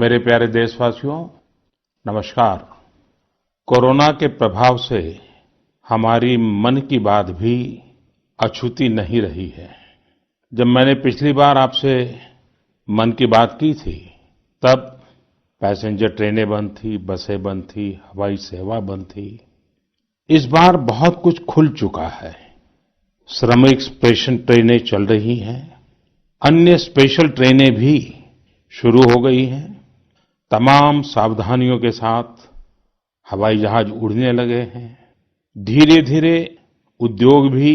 मेरे प्यारे देशवासियों, नमस्कार। कोरोना के प्रभाव से हमारी मन की बात भी अछूती नहीं रही है। जब मैंने पिछली बार आपसे मन की बात की थी, तब पैसेंजर ट्रेनें बंद थी, बसें बंद थी, हवाई सेवा बंद थी। इस बार बहुत कुछ खुल चुका है। श्रमिक स्पेशल ट्रेनें चल रही हैं, अन्य स्पेशल ट्रेनें भी शुरू हो गई हैं। तमाम सावधानियों के साथ हवाई जहाज उड़ने लगे हैं। धीरे धीरे उद्योग भी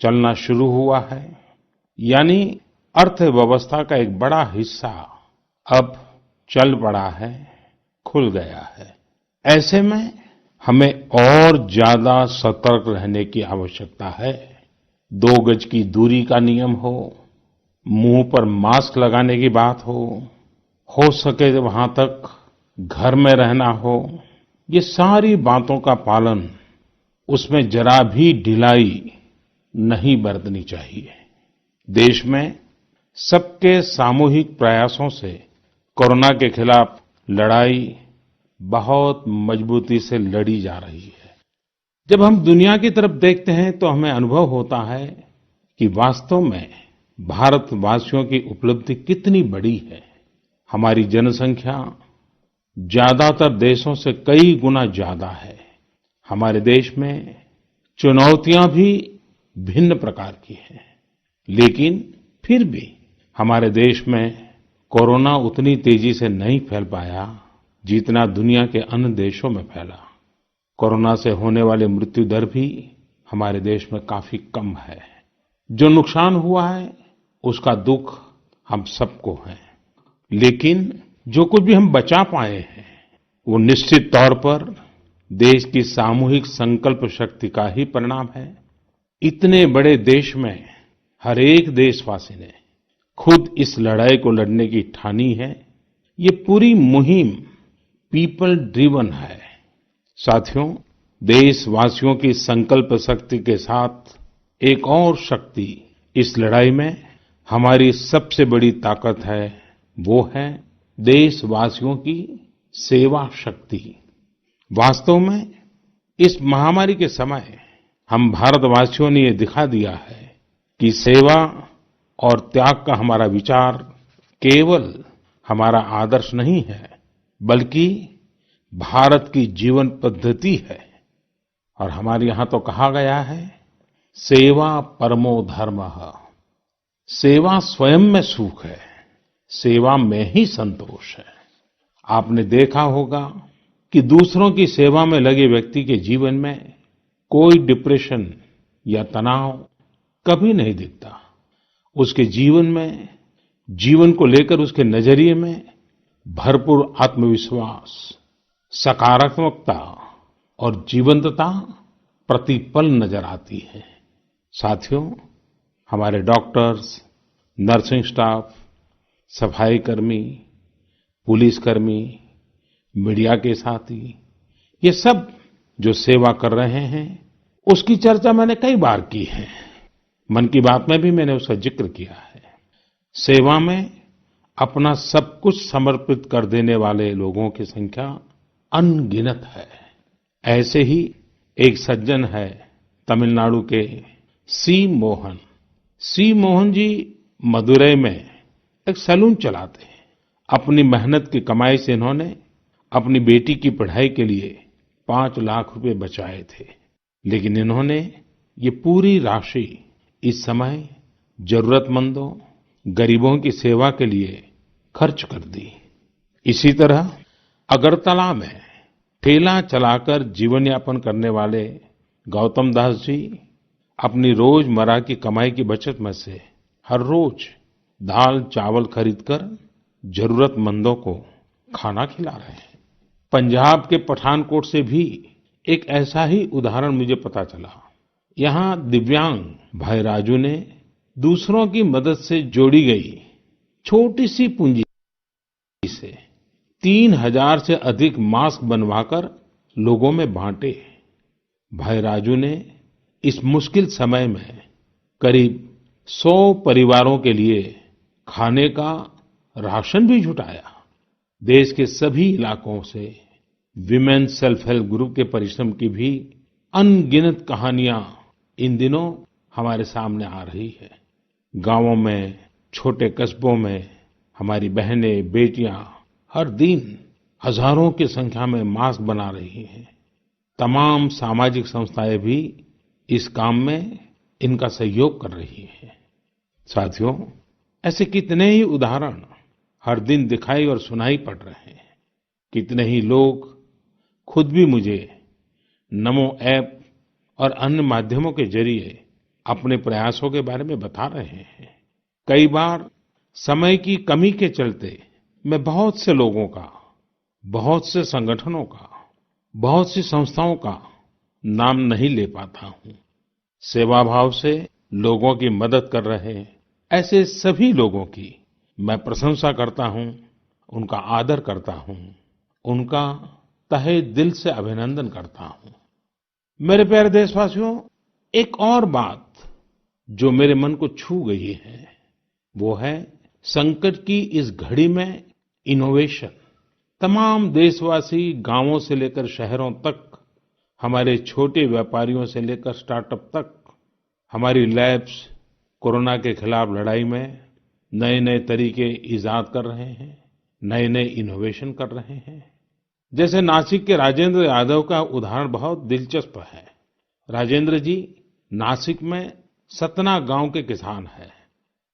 चलना शुरू हुआ है। यानी अर्थव्यवस्था का एक बड़ा हिस्सा अब चल पड़ा है, खुल गया है। ऐसे में हमें और ज्यादा सतर्क रहने की आवश्यकता है। 2 गज की दूरी का नियम हो, मुंह पर मास्क लगाने की बात हो सके तो वहां तक घर में रहना हो, ये सारी बातों का पालन, उसमें जरा भी ढिलाई नहीं बरतनी चाहिए। देश में सबके सामूहिक प्रयासों से कोरोना के खिलाफ लड़ाई बहुत मजबूती से लड़ी जा रही है। जब हम दुनिया की तरफ देखते हैं तो हमें अनुभव होता है कि वास्तव में भारतवासियों की उपलब्धि कितनी बड़ी है। हमारी जनसंख्या ज्यादातर देशों से कई गुना ज्यादा है। हमारे देश में चुनौतियां भी भिन्न प्रकार की हैं, लेकिन फिर भी हमारे देश में कोरोना उतनी तेजी से नहीं फैल पाया जितना दुनिया के अन्य देशों में फैला। कोरोना से होने वाले मृत्यु दर भी हमारे देश में काफी कम है। जो नुकसान हुआ है उसका दुख हम सबको है, लेकिन जो कुछ भी हम बचा पाए हैं वो निश्चित तौर पर देश की सामूहिक संकल्प शक्ति का ही परिणाम है। इतने बड़े देश में हर एक देशवासी ने खुद इस लड़ाई को लड़ने की ठानी है। ये पूरी मुहिम पीपल ड्रिवन है। साथियों, देशवासियों की संकल्प शक्ति के साथ एक और शक्ति इस लड़ाई में हमारी सबसे बड़ी ताकत है, वो है देशवासियों की सेवा शक्ति। वास्तव में इस महामारी के समय हम भारतवासियों ने ये दिखा दिया है कि सेवा और त्याग का हमारा विचार केवल हमारा आदर्श नहीं है, बल्कि भारत की जीवन पद्धति है। और हमारे यहाँ तो कहा गया है, सेवा परमो धर्मः। सेवा स्वयं में सुख है, सेवा में ही संतोष है। आपने देखा होगा कि दूसरों की सेवा में लगे व्यक्ति के जीवन में कोई डिप्रेशन या तनाव कभी नहीं दिखता। उसके जीवन में, जीवन को लेकर उसके नजरिए में भरपूर आत्मविश्वास, सकारात्मकता और जीवंतता प्रतिपल नजर आती है। साथियों, हमारे डॉक्टर्स, नर्सिंग स्टाफ, सफाई कर्मी, पुलिसकर्मी, मीडिया के साथी, ये सब जो सेवा कर रहे हैं, उसकी चर्चा मैंने कई बार की है। मन की बात में भी मैंने उसका जिक्र किया है। सेवा में अपना सब कुछ समर्पित कर देने वाले लोगों की संख्या अनगिनत है। ऐसे ही एक सज्जन है तमिलनाडु के सी मोहन। सी मोहन जी मदुरई में एक सैलून चलाते हैं। अपनी मेहनत की कमाई से इन्होंने अपनी बेटी की पढ़ाई के लिए 5 लाख रुपए बचाए थे, लेकिन इन्होंने ये पूरी राशि इस समय जरूरतमंदों, गरीबों की सेवा के लिए खर्च कर दी। इसी तरह अगरतला में ठेला चलाकर जीवन यापन करने वाले गौतम दास जी अपनी रोजमर्रा की कमाई की बचत में से हर रोज दाल चावल खरीदकर जरूरतमंदों को खाना खिला रहे हैं। पंजाब के पठानकोट से भी एक ऐसा ही उदाहरण मुझे पता चला। यहाँ दिव्यांग भाई राजू ने दूसरों की मदद से जोड़ी गई छोटी सी पूंजी से 3000 से अधिक मास्क बनवाकर लोगों में बांटे। भाई राजू ने इस मुश्किल समय में करीब 100 परिवारों के लिए खाने का राशन भी जुटाया। देश के सभी इलाकों से विमेन सेल्फ हेल्प ग्रुप के परिश्रम की भी अनगिनत कहानियां इन दिनों हमारे सामने आ रही है। गांवों में, छोटे कस्बों में हमारी बहनें, बेटियां हर दिन हजारों की संख्या में मास्क बना रही हैं। तमाम सामाजिक संस्थाएं भी इस काम में इनका सहयोग कर रही हैं। साथियों, ऐसे कितने ही उदाहरण हर दिन दिखाई और सुनाई पड़ रहे हैं। कितने ही लोग खुद भी मुझे नमो ऐप और अन्य माध्यमों के जरिए अपने प्रयासों के बारे में बता रहे हैं। कई बार समय की कमी के चलते मैं बहुत से लोगों का, बहुत से संगठनों का, बहुत सी संस्थाओं का नाम नहीं ले पाता हूं। सेवाभाव से लोगों की मदद कर रहे ऐसे सभी लोगों की मैं प्रशंसा करता हूं, उनका आदर करता हूं, उनका तहे दिल से अभिनंदन करता हूं। मेरे प्यारे देशवासियों, एक और बात जो मेरे मन को छू गई है, वो है संकट की इस घड़ी में इनोवेशन। तमाम देशवासी गांवों से लेकर शहरों तक, हमारे छोटे व्यापारियों से लेकर स्टार्टअप तक, हमारी लैब्स कोरोना के खिलाफ लड़ाई में नए नए तरीके इजाद कर रहे हैं, नए नए इनोवेशन कर रहे हैं। जैसे नासिक के राजेंद्र यादव का उदाहरण बहुत दिलचस्प है। राजेंद्र जी नासिक में सतना गांव के किसान हैं।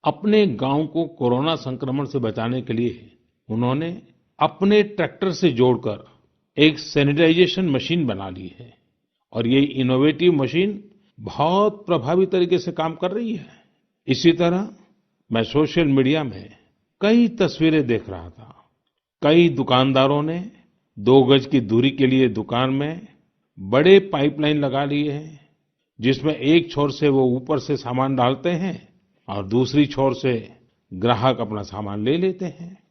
अपने गांव को कोरोना संक्रमण से बचाने के लिए उन्होंने अपने ट्रैक्टर से जोड़कर एक सैनिटाइजेशन मशीन बना ली है और ये इनोवेटिव मशीन बहुत प्रभावी तरीके से काम कर रही है। इसी तरह मैं सोशल मीडिया में कई तस्वीरें देख रहा था। कई दुकानदारों ने 2 गज की दूरी के लिए दुकान में बड़े पाइपलाइन लगा लिए हैं, जिसमें एक छोर से वो ऊपर से सामान डालते हैं और दूसरी छोर से ग्राहक अपना सामान ले लेते हैं।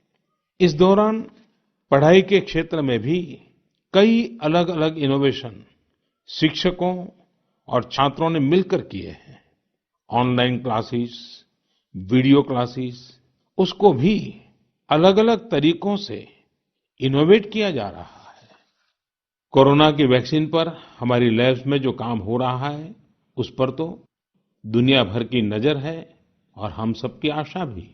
इस दौरान पढ़ाई के क्षेत्र में भी कई अलग-अलग इनोवेशन शिक्षकों और छात्रों ने मिलकर किए हैं। ऑनलाइन क्लासेस, वीडियो क्लासेस, उसको भी अलग-अलग तरीकों से इनोवेट किया जा रहा है। कोरोना की वैक्सीन पर हमारी लैब्स में जो काम हो रहा है, उस पर तो दुनिया भर की नजर है और हम सबकी आशा भी।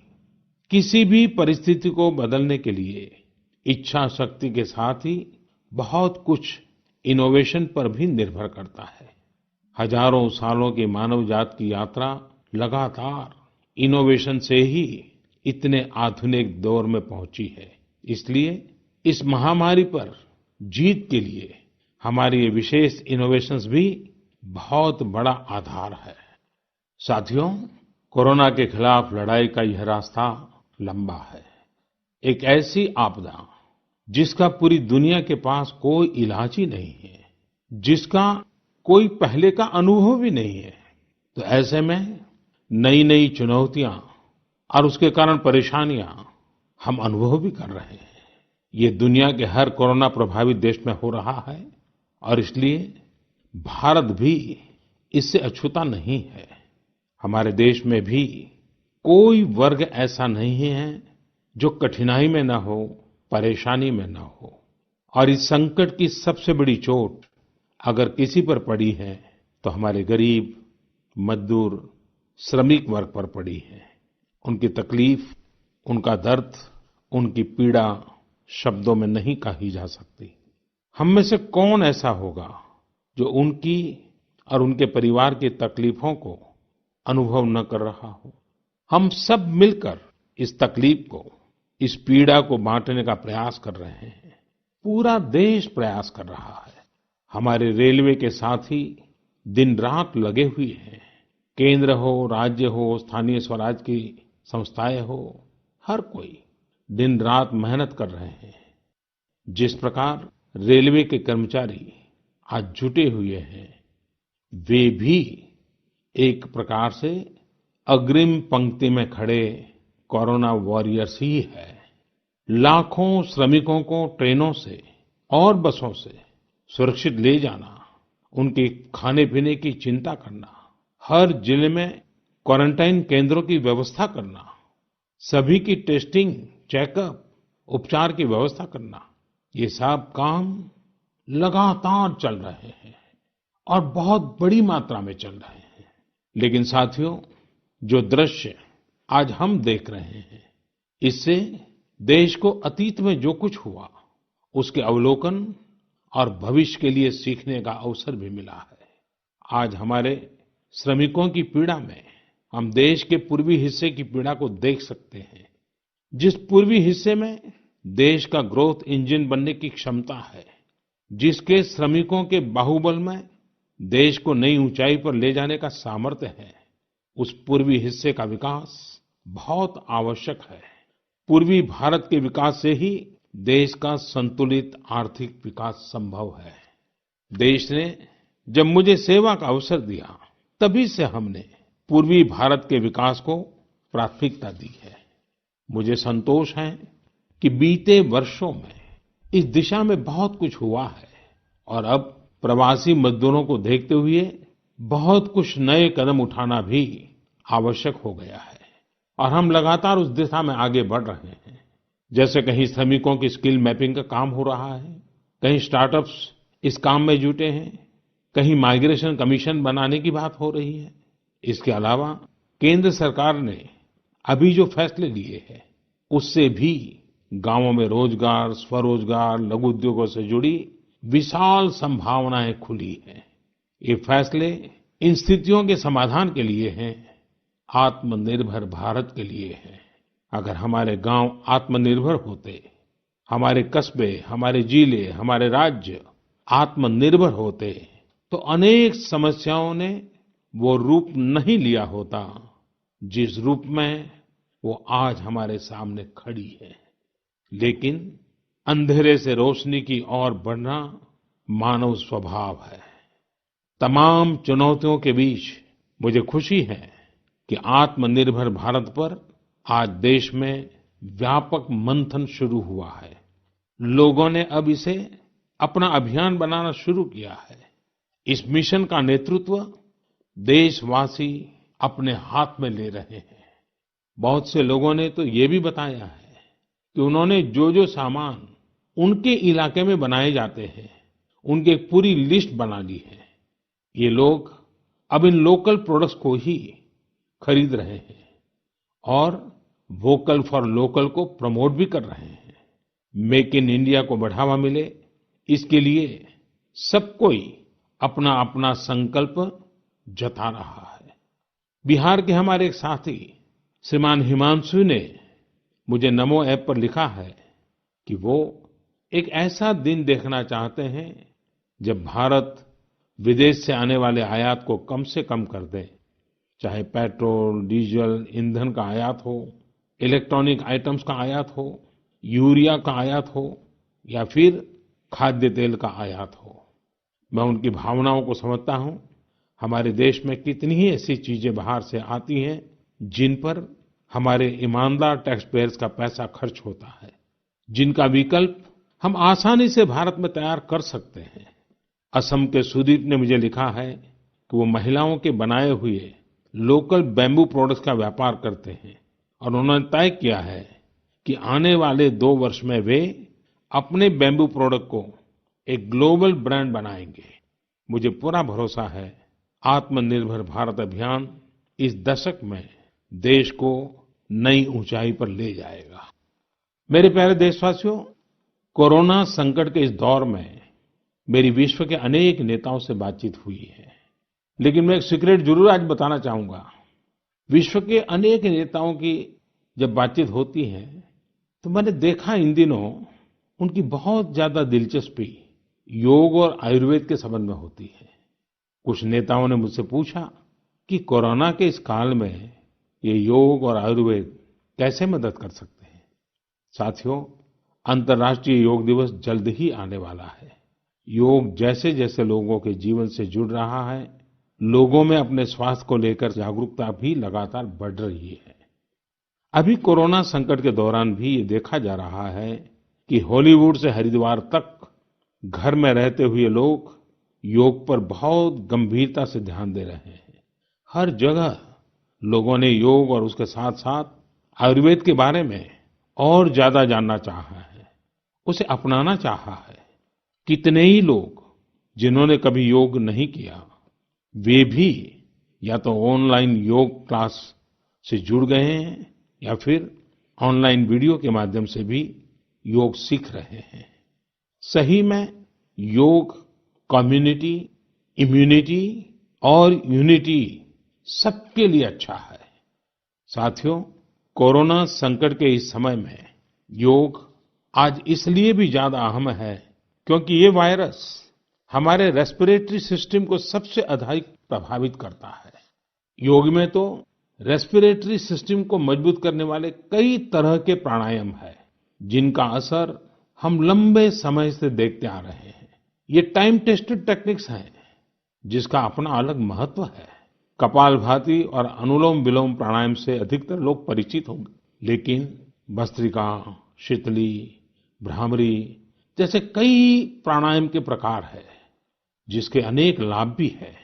किसी भी परिस्थिति को बदलने के लिए इच्छा शक्ति के साथ ही बहुत कुछ इनोवेशन पर भी निर्भर करता है। हजारों सालों की मानव जात की यात्रा लगातार इनोवेशन से ही इतने आधुनिक दौर में पहुंची है। इसलिए इस महामारी पर जीत के लिए हमारे ये विशेष इनोवेशंस भी बहुत बड़ा आधार है। साथियों, कोरोना के खिलाफ लड़ाई का यह रास्ता लंबा है। एक ऐसी आपदा जिसका पूरी दुनिया के पास कोई इलाज ही नहीं है, जिसका कोई पहले का अनुभव भी नहीं है, तो ऐसे में नई नई चुनौतियां और उसके कारण परेशानियां हम अनुभव भी कर रहे हैं। ये दुनिया के हर कोरोना प्रभावित देश में हो रहा है और इसलिए भारत भी इससे अछूता नहीं है। हमारे देश में भी कोई वर्ग ऐसा नहीं है जो कठिनाई में न हो, परेशानी में न हो। और इस संकट की सबसे बड़ी चोट अगर किसी पर पड़ी है तो हमारे गरीब, मजदूर, श्रमिक वर्ग पर पड़ी है। उनकी तकलीफ, उनका दर्द, उनकी पीड़ा शब्दों में नहीं कही जा सकती। हम में से कौन ऐसा होगा जो उनकी और उनके परिवार की तकलीफों को अनुभव न कर रहा हो। हम सब मिलकर इस तकलीफ को, इस पीड़ा को बांटने का प्रयास कर रहे हैं। पूरा देश प्रयास कर रहा है। हमारे रेलवे के साथी दिन रात लगे हुए हैं। केंद्र हो, राज्य हो, स्थानीय स्वराज की संस्थाएं हो, हर कोई दिन रात मेहनत कर रहे हैं। जिस प्रकार रेलवे के कर्मचारी आज जुटे हुए हैं, वे भी एक प्रकार से अग्रिम पंक्ति में खड़े कोरोना वॉरियर्स ही है। लाखों श्रमिकों को ट्रेनों से और बसों से सुरक्षित ले जाना, उनके खाने पीने की चिंता करना, हर जिले में क्वारंटाइन केंद्रों की व्यवस्था करना, सभी की टेस्टिंग, चेकअप उपचार की व्यवस्था करना, ये सब काम लगातार चल रहे हैं और बहुत बड़ी मात्रा में चल रहे हैं। लेकिन साथियों, जो दृश्य आज हम देख रहे हैं, इससे देश को अतीत में जो कुछ हुआ, उसके अवलोकन और भविष्य के लिए सीखने का अवसर भी मिला है। आज हमारे श्रमिकों की पीड़ा में हम देश के पूर्वी हिस्से की पीड़ा को देख सकते हैं। जिस पूर्वी हिस्से में देश का ग्रोथ इंजन बनने की क्षमता है, जिसके श्रमिकों के बाहुबल में देश को नई ऊंचाई पर ले जाने का सामर्थ्य है, उस पूर्वी हिस्से का विकास बहुत आवश्यक है। पूर्वी भारत के विकास से ही देश का संतुलित आर्थिक विकास संभव है। देश ने जब मुझे सेवा का अवसर दिया, तभी से हमने पूर्वी भारत के विकास को प्राथमिकता दी है। मुझे संतोष है कि बीते वर्षों में इस दिशा में बहुत कुछ हुआ है और अब प्रवासी मजदूरों को देखते हुए बहुत कुछ नए कदम उठाना भी आवश्यक हो गया है और हम लगातार उस दिशा में आगे बढ़ रहे हैं। जैसे कहीं श्रमिकों की स्किल मैपिंग का काम हो रहा है, कहीं स्टार्टअप्स इस काम में जुटे हैं, कहीं माइग्रेशन कमीशन बनाने की बात हो रही है। इसके अलावा केंद्र सरकार ने अभी जो फैसले लिए हैं, उससे भी गांवों में रोजगार, स्वरोजगार, लघु उद्योगों से जुड़ी विशाल संभावनाएं खुली हैं। ये फैसले इन स्थितियों के समाधान के लिए हैं, आत्मनिर्भर भारत के लिए हैं। अगर हमारे गांव आत्मनिर्भर होते, हमारे कस्बे, हमारे जिले, हमारे राज्य आत्मनिर्भर होते, तो अनेक समस्याओं ने वो रूप नहीं लिया होता जिस रूप में वो आज हमारे सामने खड़ी है। लेकिन अंधेरे से रोशनी की ओर बढ़ना मानव स्वभाव है। तमाम चुनौतियों के बीच मुझे खुशी है कि आत्मनिर्भर भारत पर आज देश में व्यापक मंथन शुरू हुआ है। लोगों ने अब इसे अपना अभियान बनाना शुरू किया है। इस मिशन का नेतृत्व देशवासी अपने हाथ में ले रहे हैं। बहुत से लोगों ने तो ये भी बताया है कि उन्होंने जो जो सामान उनके इलाके में बनाए जाते हैं, उनकी एक पूरी लिस्ट बना ली है। ये लोग अब इन लोकल प्रोडक्ट्स को ही खरीद रहे हैं और वोकल फॉर लोकल को प्रमोट भी कर रहे हैं। मेक इन इंडिया को बढ़ावा मिले, इसके लिए सब कोई अपना अपना संकल्प जता रहा है। बिहार के हमारे एक साथी श्रीमान हिमांशु ने मुझे नमो ऐप पर लिखा है कि वो एक ऐसा दिन देखना चाहते हैं जब भारत विदेश से आने वाले आयात को कम से कम कर दे, चाहे पेट्रोल, डीजल, ईंधन का आयात हो, इलेक्ट्रॉनिक आइटम्स का आयात हो, यूरिया का आयात हो या फिर खाद्य तेल का आयात हो। मैं उनकी भावनाओं को समझता हूं। हमारे देश में कितनी ही ऐसी चीजें बाहर से आती हैं जिन पर हमारे ईमानदार टैक्स पेयर्स का पैसा खर्च होता है, जिनका विकल्प हम आसानी से भारत में तैयार कर सकते हैं। असम के सुदीप ने मुझे लिखा है कि वो महिलाओं के बनाए हुए लोकल बैम्बू प्रोडक्ट्स का व्यापार करते हैं और उन्होंने तय किया है कि आने वाले 2 वर्ष में वे अपने बैम्बू प्रोडक्ट को एक ग्लोबल ब्रांड बनाएंगे। मुझे पूरा भरोसा है आत्मनिर्भर भारत अभियान इस दशक में देश को नई ऊंचाई पर ले जाएगा। मेरे प्यारे देशवासियों, कोरोना संकट के इस दौर में मेरी विश्व के अनेक नेताओं से बातचीत हुई है, लेकिन मैं एक सीक्रेट जरूर आज बताना चाहूंगा। विश्व के अनेक नेताओं की जब बातचीत होती है तो मैंने देखा इन दिनों उनकी बहुत ज्यादा दिलचस्पी योग और आयुर्वेद के संबंध में होती है। कुछ नेताओं ने मुझसे पूछा कि कोरोना के इस काल में ये योग और आयुर्वेद कैसे मदद कर सकते हैं। साथियों, अंतर्राष्ट्रीय योग दिवस जल्द ही आने वाला है। योग जैसे जैसे लोगों के जीवन से जुड़ रहा है, लोगों में अपने स्वास्थ्य को लेकर जागरूकता भी लगातार बढ़ रही है। अभी कोरोना संकट के दौरान भी ये देखा जा रहा है कि हॉलीवुड से हरिद्वार तक घर में रहते हुए लोग योग पर बहुत गंभीरता से ध्यान दे रहे हैं। हर जगह लोगों ने योग और उसके साथ साथ आयुर्वेद के बारे में और ज्यादा जानना चाहा है, उसे अपनाना चाहा है। कितने ही लोग जिन्होंने कभी योग नहीं किया, वे भी या तो ऑनलाइन योग क्लास से जुड़ गए हैं या फिर ऑनलाइन वीडियो के माध्यम से भी योग सीख रहे हैं। सही में योग कम्युनिटी, इम्यूनिटी और यूनिटी सबके लिए अच्छा है। साथियों, कोरोना संकट के इस समय में योग आज इसलिए भी ज्यादा अहम है क्योंकि ये वायरस हमारे रेस्पिरेटरी सिस्टम को सबसे अधिक प्रभावित करता है। योग में तो रेस्पिरेटरी सिस्टम को मजबूत करने वाले कई तरह के प्राणायाम है, जिनका असर हम लंबे समय से देखते आ रहे हैं। ये टाइम टेस्टेड टेक्निक्स हैं, जिसका अपना अलग महत्व है। कपालभाति और अनुलोम विलोम प्राणायाम से अधिकतर लोग परिचित होंगे, लेकिन भस्त्रिका, शीतली, भ्रामरी जैसे कई प्राणायाम के प्रकार है, जिसके अनेक लाभ भी है।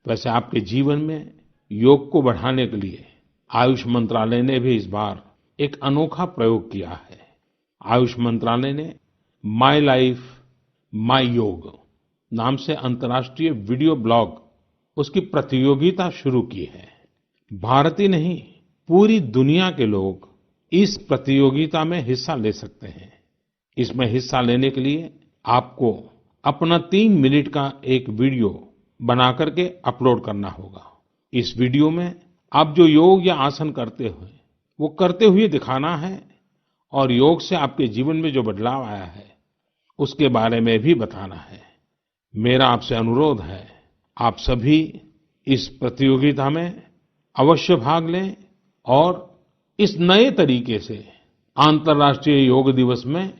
वैसे आपके जीवन में योग को बढ़ाने के लिए आयुष मंत्रालय ने भी इस बार एक अनोखा प्रयोग किया है। आयुष मंत्रालय ने माय लाइफ माय योग नाम से अंतर्राष्ट्रीय वीडियो ब्लॉग उसकी प्रतियोगिता शुरू की है। भारत ही नहीं, पूरी दुनिया के लोग इस प्रतियोगिता में हिस्सा ले सकते हैं। इसमें हिस्सा लेने के लिए आपको अपना 3 मिनट का एक वीडियो बना करके अपलोड करना होगा। इस वीडियो में आप जो योग या आसन करते हुए वो करते हुए दिखाना है और योग से आपके जीवन में जो बदलाव आया है उसके बारे में भी बताना है। मेरा आपसे अनुरोध है, आप सभी इस प्रतियोगिता में अवश्य भाग लें और इस नए तरीके से अंतर्राष्ट्रीय योग दिवस में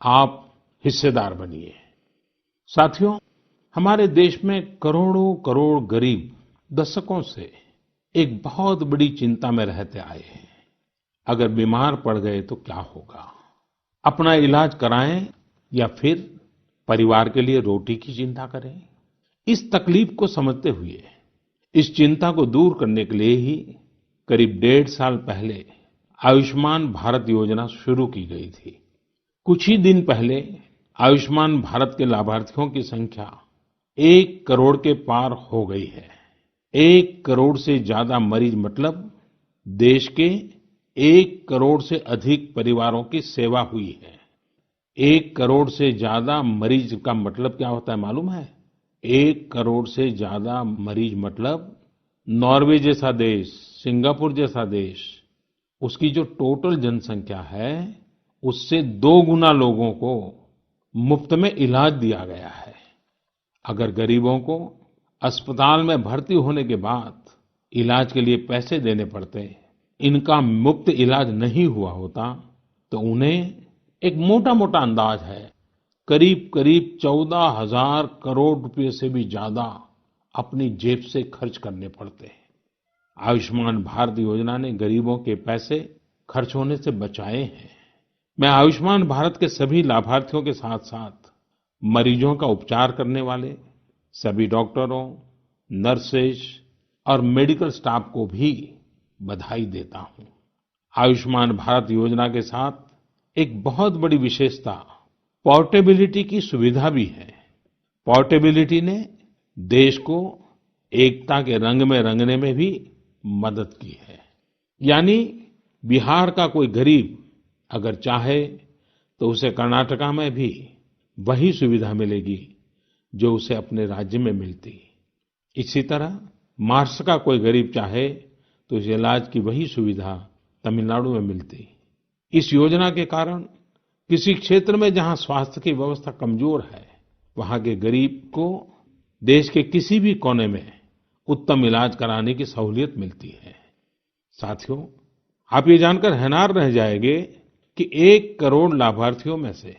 आप हिस्सेदार बनिए। साथियों, हमारे देश में करोड़ों करोड़ गरीब दशकों से एक बहुत बड़ी चिंता में रहते आए हैं। अगर बीमार पड़ गए तो क्या होगा? अपना इलाज कराएं या फिर परिवार के लिए रोटी की चिंता करें? इस तकलीफ को समझते हुए इस चिंता को दूर करने के लिए ही करीब 1.5 साल पहले आयुष्मान भारत योजना शुरू की गई थी। कुछ ही दिन पहले आयुष्मान भारत के लाभार्थियों की संख्या 1 करोड़ के पार हो गई है। 1 करोड़ से ज्यादा मरीज मतलब देश के 1 करोड़ से अधिक परिवारों की सेवा हुई है। 1 करोड़ से ज्यादा मरीज का मतलब क्या होता है मालूम है? 1 करोड़ से ज्यादा मरीज मतलब नॉर्वे जैसा देश, सिंगापुर जैसा देश, उसकी जो टोटल जनसंख्या है उससे 2 गुना लोगों को मुफ्त में इलाज दिया गया है। अगर गरीबों को अस्पताल में भर्ती होने के बाद इलाज के लिए पैसे देने पड़ते, इनका मुफ्त इलाज नहीं हुआ होता, तो उन्हें एक मोटा-मोटा अंदाज है करीब करीब 14,000 करोड़ रुपए से भी ज्यादा अपनी जेब से खर्च करने पड़ते हैं। आयुष्मान भारत योजना ने गरीबों के पैसे खर्च होने से बचाए हैं। मैं आयुष्मान भारत के सभी लाभार्थियों के साथ साथ मरीजों का उपचार करने वाले सभी डॉक्टरों, नर्सेज और मेडिकल स्टाफ को भी बधाई देता हूं। आयुष्मान भारत योजना के साथ एक बहुत बड़ी विशेषता पोर्टेबिलिटी की सुविधा भी है। पोर्टेबिलिटी ने देश को एकता के रंग में रंगने में भी मदद की है। यानी बिहार का कोई गरीब अगर चाहे तो उसे कर्नाटका में भी वही सुविधा मिलेगी जो उसे अपने राज्य में मिलती। इसी तरह महाराष्ट्र का कोई गरीब चाहे तो उसे इलाज की वही सुविधा तमिलनाडु में मिलती। इस योजना के कारण किसी क्षेत्र में जहां स्वास्थ्य की व्यवस्था कमजोर है, वहां के गरीब को देश के किसी भी कोने में उत्तम इलाज कराने की सहूलियत मिलती है। साथियों, आप ये जानकर हैरान रह जाएंगे कि 1 करोड़ लाभार्थियों में से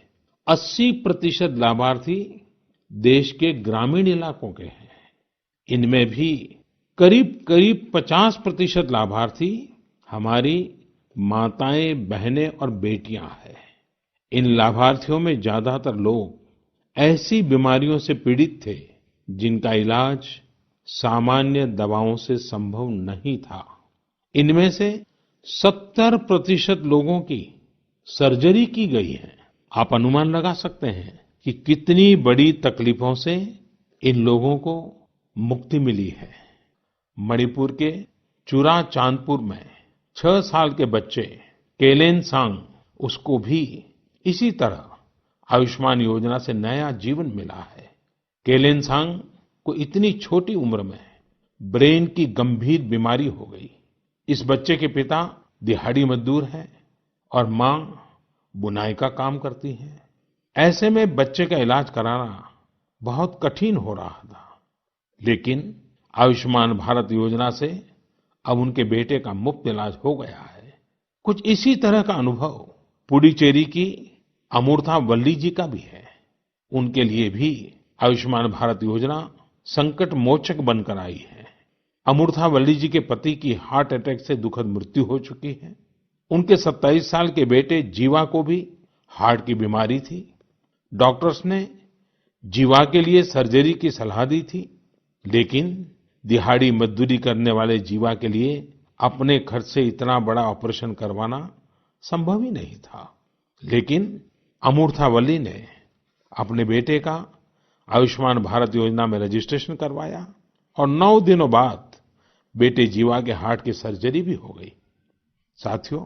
80% लाभार्थी देश के ग्रामीण इलाकों के हैं। इनमें भी करीब करीब 50% लाभार्थी हमारी माताएं, बहनें और बेटियां हैं। इन लाभार्थियों में ज्यादातर लोग ऐसी बीमारियों से पीड़ित थे जिनका इलाज सामान्य दवाओं से संभव नहीं था। इनमें से 70% लोगों की सर्जरी की गई है। आप अनुमान लगा सकते हैं कि कितनी बड़ी तकलीफों से इन लोगों को मुक्ति मिली है। मणिपुर के चुराचांदपुर में 6 साल के बच्चे केलेनसांग, उसको भी इसी तरह आयुष्मान योजना से नया जीवन मिला है। केलेनसांग को इतनी छोटी उम्र में ब्रेन की गंभीर बीमारी हो गई। इस बच्चे के पिता दिहाड़ी मजदूर हैं और माँ बुनाई का काम करती हैं। ऐसे में बच्चे का इलाज कराना बहुत कठिन हो रहा था, लेकिन आयुष्मान भारत योजना से अब उनके बेटे का मुफ्त इलाज हो गया है। कुछ इसी तरह का अनुभव पुडुचेरी की अमूर्था वल्ली जी का भी है। उनके लिए भी आयुष्मान भारत योजना संकट मोचक बनकर आई है। अमूर्था वल्ली जी के पति की हार्ट अटैक से दुखद मृत्यु हो चुकी है। उनके 27 साल के बेटे जीवा को भी हार्ट की बीमारी थी। डॉक्टर्स ने जीवा के लिए सर्जरी की सलाह दी थी, लेकिन दिहाड़ी मजदूरी करने वाले जीवा के लिए अपने खर्च से इतना बड़ा ऑपरेशन करवाना संभव ही नहीं था। लेकिन अमूर्था वल्ली ने अपने बेटे का आयुष्मान भारत योजना में रजिस्ट्रेशन करवाया और 9 दिनों बाद बेटे जीवा के हार्ट की सर्जरी भी हो गई। साथियों,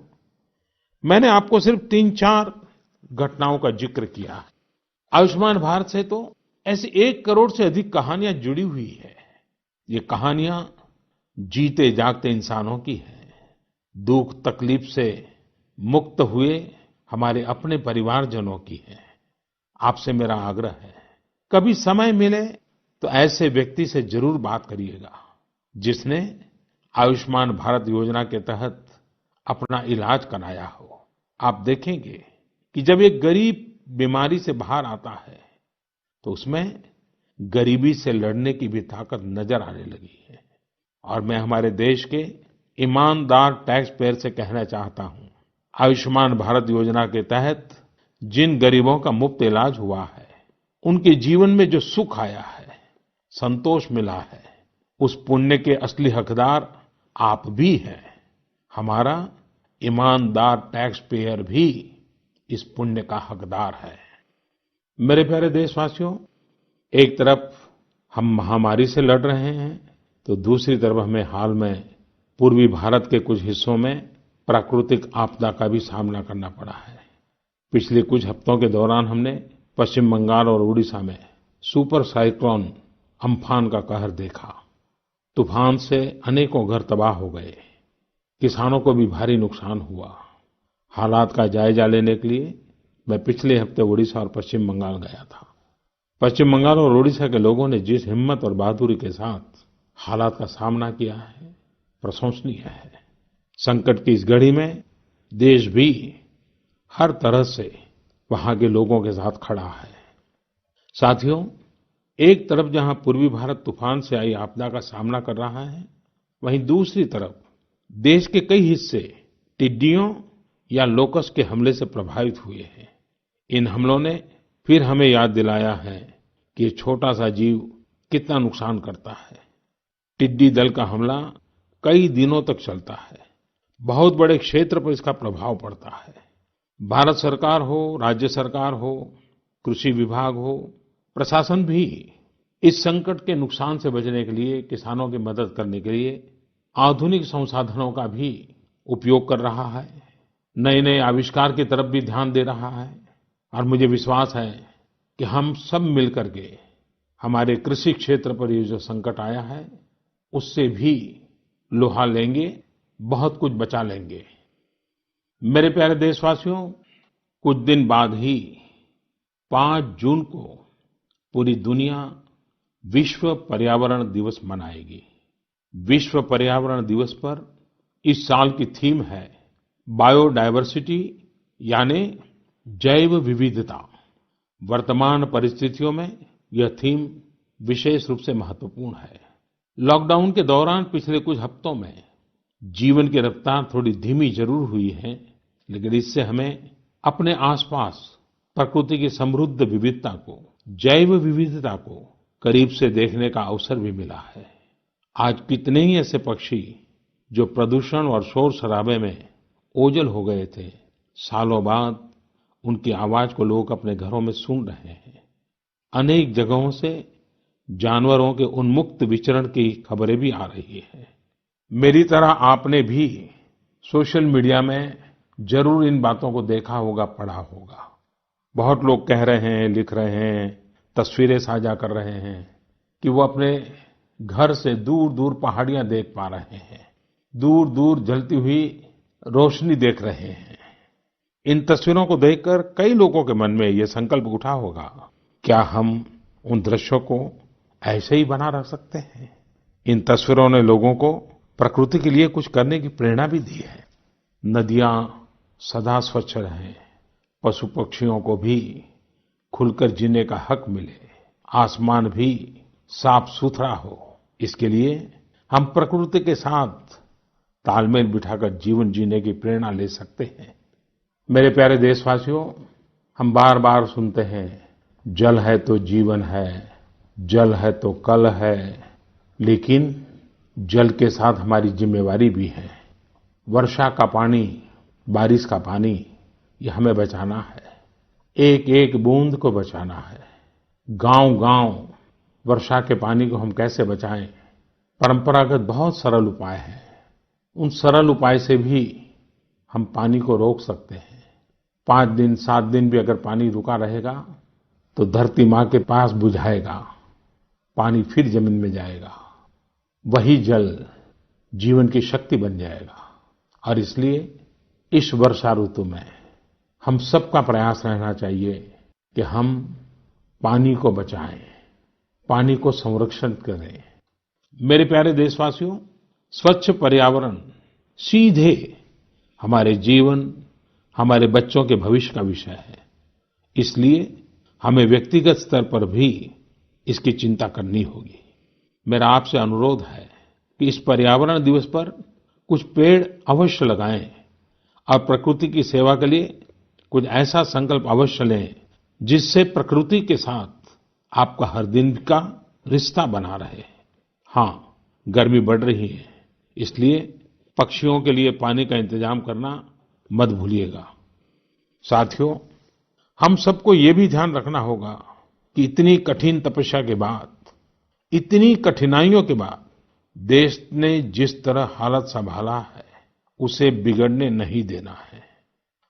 मैंने आपको सिर्फ 3-4 घटनाओं का जिक्र किया है। आयुष्मान भारत से तो ऐसी 1 करोड़ से अधिक कहानियां जुड़ी हुई है। ये कहानियां जीते जागते इंसानों की हैं। दुख तकलीफ से मुक्त हुए हमारे अपने परिवारजनों की है। आपसे मेरा आग्रह है, कभी समय मिले तो ऐसे व्यक्ति से जरूर बात करिएगा जिसने आयुष्मान भारत योजना के तहत अपना इलाज कराया हो। आप देखेंगे कि जब एक गरीब बीमारी से बाहर आता है तो उसमें गरीबी से लड़ने की भी ताकत नजर आने लगी है। और मैं हमारे देश के ईमानदार टैक्स पेयर से कहना चाहता हूं, आयुष्मान भारत योजना के तहत जिन गरीबों का मुफ्त इलाज हुआ है, उनके जीवन में जो सुख आया है, संतोष मिला है, उस पुण्य के असली हकदार आप भी हैं। हमारा ईमानदार टैक्स पेयर भी इस पुण्य का हकदार है। मेरे प्यारे देशवासियों, एक तरफ हम महामारी से लड़ रहे हैं तो दूसरी तरफ हमें हाल में पूर्वी भारत के कुछ हिस्सों में प्राकृतिक आपदा का भी सामना करना पड़ा है। पिछले कुछ हफ्तों के दौरान हमने पश्चिम बंगाल और उड़ीसा में सुपर साइक्लोन अम्फान का कहर देखा। तूफान से अनेकों घर तबाह हो गए, किसानों को भी भारी नुकसान हुआ। हालात का जायजा लेने के लिए मैं पिछले हफ्ते उड़ीसा और पश्चिम बंगाल गया था। पश्चिम बंगाल और उड़ीसा के लोगों ने जिस हिम्मत और बहादुरी के साथ हालात का सामना किया है, प्रशंसनीय है। संकट की इस घड़ी में देश भी हर तरह से वहां के लोगों के साथ खड़ा है। साथियों, एक तरफ जहां पूर्वी भारत तूफान से आई आपदा का सामना कर रहा है, वहीं दूसरी तरफ देश के कई हिस्से टिड्डियों या लोकस्ट के हमले से प्रभावित हुए हैं। इन हमलों ने फिर हमें याद दिलाया है कि ये छोटा सा जीव कितना नुकसान करता है। टिड्डी दल का हमला कई दिनों तक चलता है। बहुत बड़े क्षेत्र पर इसका प्रभाव पड़ता है। भारत सरकार हो, राज्य सरकार हो, कृषि विभाग हो, प्रशासन भी इस संकट के नुकसान से बचने के लिए, किसानों की मदद करने के लिए आधुनिक संसाधनों का भी उपयोग कर रहा है। नए नए आविष्कार की तरफ भी ध्यान दे रहा है। और मुझे विश्वास है कि हम सब मिलकर के हमारे कृषि क्षेत्र पर ये जो संकट आया है, उससे भी लोहा लेंगे, बहुत कुछ बचा लेंगे। मेरे प्यारे देशवासियों, कुछ दिन बाद ही 5 जून को पूरी दुनिया विश्व पर्यावरण दिवस मनाएगी। विश्व पर्यावरण दिवस पर इस साल की थीम है बायोडायवर्सिटी, यानी जैव विविधता। वर्तमान परिस्थितियों में यह थीम विशेष रूप से महत्वपूर्ण है। लॉकडाउन के दौरान पिछले कुछ हफ्तों में जीवन की रफ्तार थोड़ी धीमी जरूर हुई है, लेकिन इससे हमें अपने आसपास प्रकृति की समृद्ध विविधता को, जैव विविधता को करीब से देखने का अवसर भी मिला है। आज कितने ही ऐसे पक्षी जो प्रदूषण और शोर शराबे में ओझल हो गए थे, सालों बाद उनकी आवाज को लोग अपने घरों में सुन रहे हैं। अनेक जगहों से जानवरों के उन्मुक्त विचरण की खबरें भी आ रही हैं। मेरी तरह आपने भी सोशल मीडिया में जरूर इन बातों को देखा होगा, पढ़ा होगा। बहुत लोग कह रहे हैं, लिख रहे हैं, तस्वीरें साझा कर रहे हैं कि वो अपने घर से दूर दूर पहाड़ियां देख पा रहे हैं, दूर दूर जलती हुई रोशनी देख रहे हैं। इन तस्वीरों को देखकर कई लोगों के मन में ये संकल्प उठा होगा, क्या हम उन दृश्यों को ऐसे ही बना रख सकते हैं? इन तस्वीरों ने लोगों को प्रकृति के लिए कुछ करने की प्रेरणा भी दी है। नदियां सदा स्वच्छ रहें, पशु पक्षियों को भी खुलकर जीने का हक मिले, आसमान भी साफ सुथरा हो, इसके लिए हम प्रकृति के साथ तालमेल बिठाकर जीवन जीने की प्रेरणा ले सकते हैं। मेरे प्यारे देशवासियों, हम बार बार सुनते हैं, जल है तो जीवन है, जल है तो कल है, लेकिन जल के साथ हमारी जिम्मेवारी भी है। वर्षा का पानी, बारिश का पानी, ये हमें बचाना है। एक एक बूंद को बचाना है। गांव-गांव वर्षा के पानी को हम कैसे बचाएं? परंपरागत बहुत सरल उपाय हैं। उन सरल उपाय से भी हम पानी को रोक सकते हैं। 5 दिन, 7 दिन भी अगर पानी रुका रहेगा तो धरती माँ के पास बुझाएगा, पानी फिर जमीन में जाएगा। वही जल जीवन की शक्ति बन जाएगा। और इसलिए इस वर्षा ऋतु में हम सबका प्रयास रहना चाहिए कि हम पानी को बचाएं, पानी को संरक्षण करें। मेरे प्यारे देशवासियों, स्वच्छ पर्यावरण सीधे हमारे जीवन, हमारे बच्चों के भविष्य का विषय है। इसलिए हमें व्यक्तिगत स्तर पर भी इसकी चिंता करनी होगी। मेरा आपसे अनुरोध है कि इस पर्यावरण दिवस पर कुछ पेड़ अवश्य लगाएं और प्रकृति की सेवा के लिए कुछ ऐसा संकल्प अवश्य लें जिससे प्रकृति के साथ आपका हर दिन का रिश्ता बना रहे। हाँ, गर्मी बढ़ रही है, इसलिए पक्षियों के लिए पानी का इंतजाम करना मत भूलिएगा। साथियों, हम सबको ये भी ध्यान रखना होगा कि इतनी कठिन तपस्या के बाद, इतनी कठिनाइयों के बाद देश ने जिस तरह हालत संभाला है, उसे बिगड़ने नहीं देना है।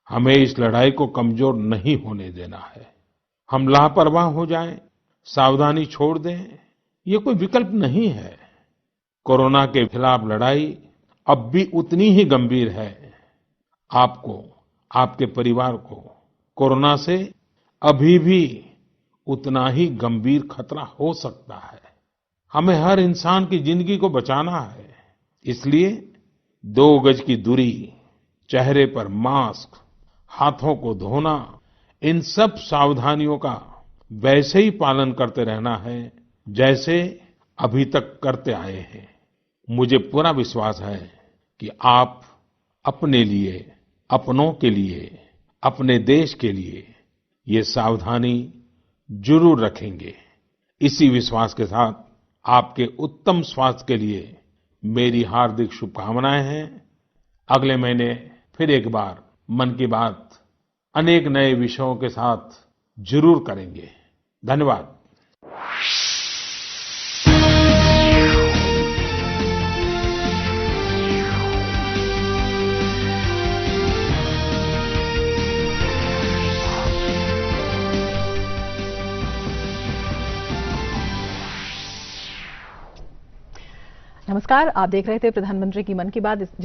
हमें इस लड़ाई को कमजोर नहीं होने देना है। हम लापरवाह हो जाएं, सावधानी छोड़ दें, ये कोई विकल्प नहीं है। कोरोना के खिलाफ लड़ाई अब भी उतनी ही गंभीर है। आपको, आपके परिवार को कोरोना से अभी भी उतना ही गंभीर खतरा हो सकता है। हमें हर इंसान की जिंदगी को बचाना है। इसलिए 2 गज की दूरी, चेहरे पर मास्क, हाथों को धोना, इन सब सावधानियों का वैसे ही पालन करते रहना है जैसे अभी तक करते आए हैं। मुझे पूरा विश्वास है कि आप अपने लिए, अपनों के लिए, अपने देश के लिए ये सावधानी जरूर रखेंगे। इसी विश्वास के साथ आपके उत्तम स्वास्थ्य के लिए मेरी हार्दिक शुभकामनाएं हैं। अगले महीने फिर एक बार मन की बात अनेक नए विषयों के साथ जरूर करेंगे। धन्यवाद। नमस्कार, आप देख रहे थे प्रधानमंत्री की मन की बात, जिसमें